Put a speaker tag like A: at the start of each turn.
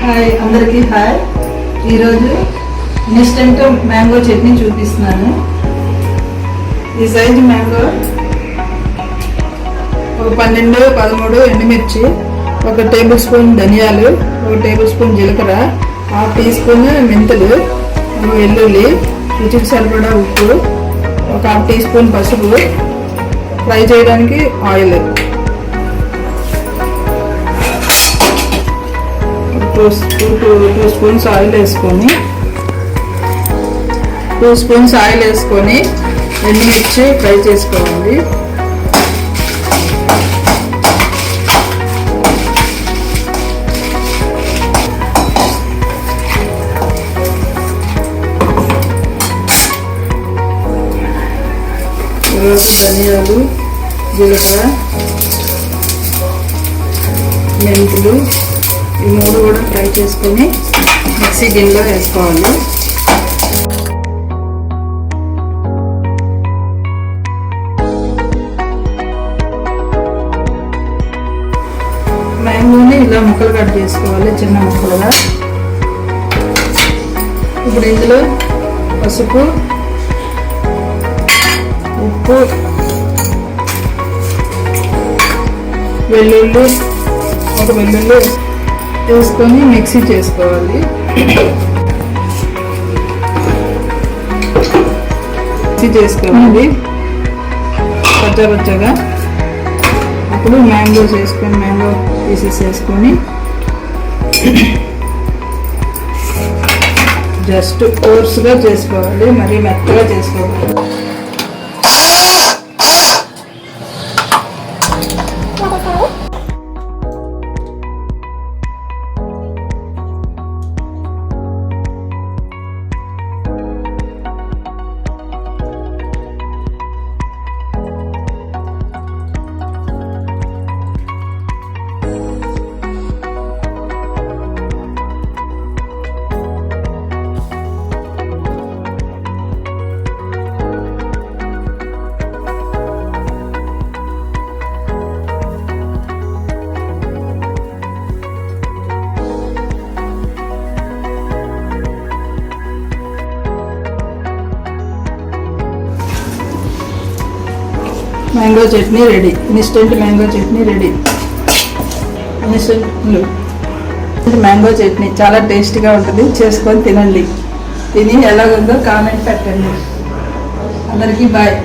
A: Hi అందరికీ hi. ఈరోజు instant mango chutney చూపిస్తున్నాను. ఈ సైజు మ్యాంగో ఒక 12-13 ఎండుమిర్చి, 1 టేబుల్ స్పూన్ ధనియాలు, 1 టేబుల్ స్పూన్ జీలకర్ర, 1/2 టీ స్పూన్ మెంతులు, వెల్లుల్లి, రుచికి సరిపడా ఉప్పు, 1/2 టీ స్పూన్ పసుపు, ఫ్రై చేయడానికి ఆయిల్, 2 స్పూన్స్ ఆయిల్ వేసుకొని 2 స్పూన్స్ ఆయిల్ వేసుకొని ఎండుమిర్చి ఫ్రై చేసుకోవాలి. ధనియాలు, జీలకర్ర, మెంతులు ఈ 3 కూడా ఫ్రై చేసుకొని మిక్సీ గిన్నెలో వేసుకోవాలి. మ్యాంగోని ఇలా ముక్కలు కట్ చేసుకోవాలి, చిన్న ముక్కలుగా. ఇప్పుడు ఇందులో పసుపు, ఉప్పు, వెల్లుల్లి, 1 వెల్లుల్లి వేసుకొని మిక్సీ చేసుకోవాలి. మిక్సీ చేసుకోవాలి పచ్చగా. అప్పుడు మ్యాంగోస్ వేసుకొని మ్యాంగో పీసెస్ వేసుకొని జస్ట్ కోర్స్గా చేసుకోవాలి, మరీ మెత్తగా చేసుకోవాలి. Mango chutney ready. Instant mango chutney ready. Instant mango chutney చాలా టేస్టీగా ఉంటుంది. చేసుకొని తినండి. తిని ఎలాగుందో కామెంట్ పెట్టండి. అందరికీ బాయ్.